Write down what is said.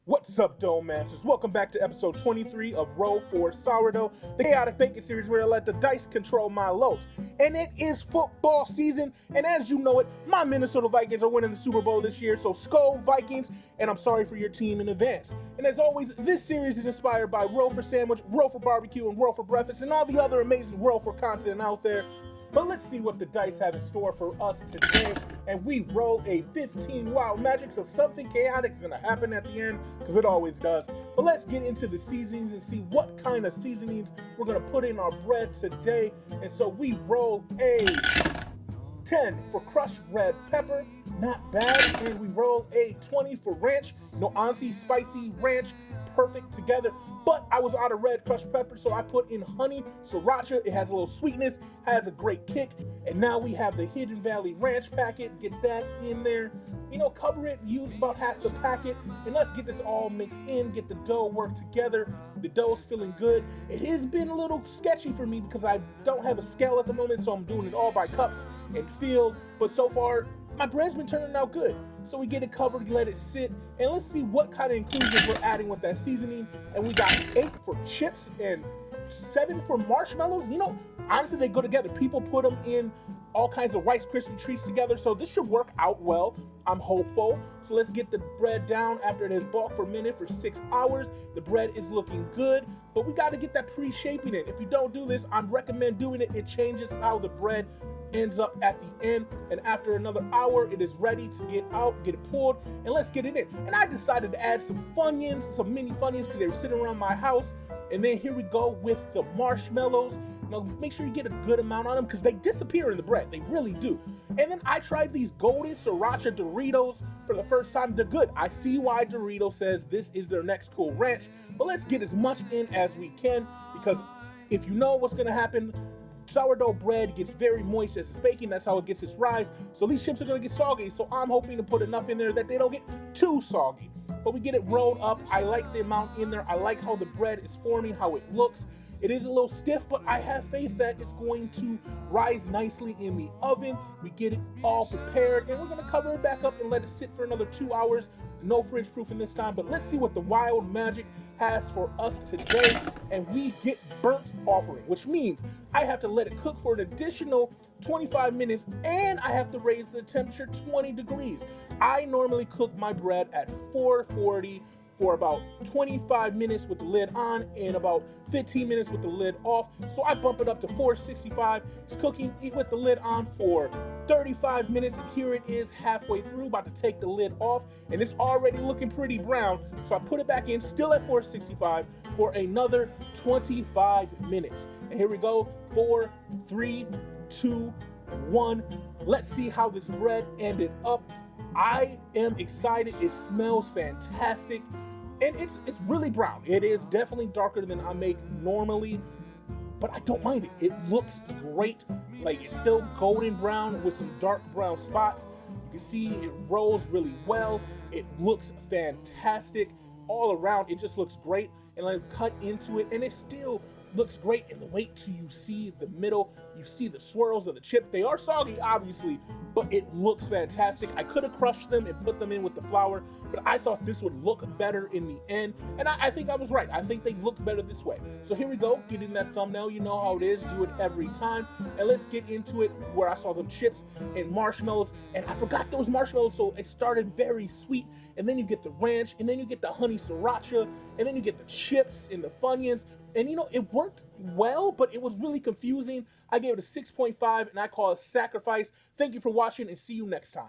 What's up, Domancers? Welcome back to episode 23 of Roll for Sourdough, the chaotic baking series where I let the dice control my loaves. And it is football season, and as you know it, my Minnesota Vikings are winning the Super Bowl this year, so Skol Vikings, and I'm sorry for your team in advance. And as always, this series is inspired by Roll for Sandwich, Roll for Barbecue, and Roll for Breakfast, and all the other amazing Roll for content out there. But let's see what the dice have in store for us today. And we roll a 15 wild magic, so something chaotic is going to happen at the end, because it always does. But let's get into the seasonings and see what kind of seasonings we're going to put in our bread today. And so we roll a 10 for crushed red pepper, not bad. And we roll a 20 for ranch. No, honestly, spicy ranch, perfect together. But I was out of red crushed pepper, so I put in honey sriracha. It has a little sweetness, has a great kick. And now we have the Hidden Valley Ranch packet. Get that in there. You know, cover it, use about half the packet. And let's get this all mixed in, get the dough worked together. The dough's feeling good. It has been a little sketchy for me because I don't have a scale at the moment, so I'm doing it all by cups and feel. But so far, my bread's been turning out good. So we get it covered, let it sit, and let's see what kind of inclusions we're adding with that seasoning. And we got 8 for chips and 7 for marshmallows. You know, honestly, they go together. People put them in all kinds of Rice Krispie treats together, so this should work out well. I'm hopeful. So let's get the bread down after it has balked for a minute for 6 hours. The bread is looking good, but we got to get that pre-shaping in. If you don't do this, I recommend doing it. It changes how the bread ends up at the end, and after another hour it is ready to get out, get it pulled, and let's get it in. And I decided to add some Funyuns, some mini Funyuns, because they were sitting around my house. And then here we go with the marshmallows. Now make sure you get a good amount on them because they disappear in the bread, they really do. And then I tried these golden sriracha Doritos for the first time. They're good. I see why Doritos says this is their next cool ranch, but let's get as much in as we can, because if you know what's gonna happen, sourdough bread gets very moist as it's baking. That's how it gets its rise. So these chips are gonna get soggy. So I'm hoping to put enough in there that they don't get too soggy. But we get it rolled up. I like the amount in there. I like how the bread is forming, how it looks. It is a little stiff, but I have faith that it's going to rise nicely in the oven. We get it all prepared, and we're gonna cover it back up and let it sit for another 2 hours. No fridge proofing this time, but let's see what the wild magic has for us today. And we get burnt offering, which means I have to let it cook for an additional 25 minutes, and I have to raise the temperature 20 degrees. I normally cook my bread at 440 for about 25 minutes with the lid on and about 15 minutes with the lid off. So I bump it up to 465. It's cooking with the lid on for 35 minutes. And here it is halfway through, about to take the lid off. And it's already looking pretty brown. So I put it back in, still at 465 for another 25 minutes. And here we go, 4, 3, 2, 1. Let's see how this bread ended up. I am excited. It smells fantastic. And it's really brown. It is definitely darker than I make normally, but I don't mind it. It looks great. Like, it's still golden brown with some dark brown spots. You can see it rolls really well. It looks fantastic all around. It just looks great. And I cut into it, and it still looks great. And the wait till you see the middle, you see the swirls of the chip. They are soggy, obviously, but it looks fantastic. I could have crushed them and put them in with the flour, but I thought this would look better in the end, and I think I was right. I think they look better this way. So here we go, get in that thumbnail. You know how it is, do it every time. And let's get into it where I saw them chips and marshmallows, and I forgot those marshmallows, so it started very sweet. And then you get the ranch, and then you get the honey sriracha, and then you get the chips and the Funyuns. And you know, it worked well, but it was really confusing. I gave it a 6.5, and I call it Snackrifice. Thank you for watching, and see you next time.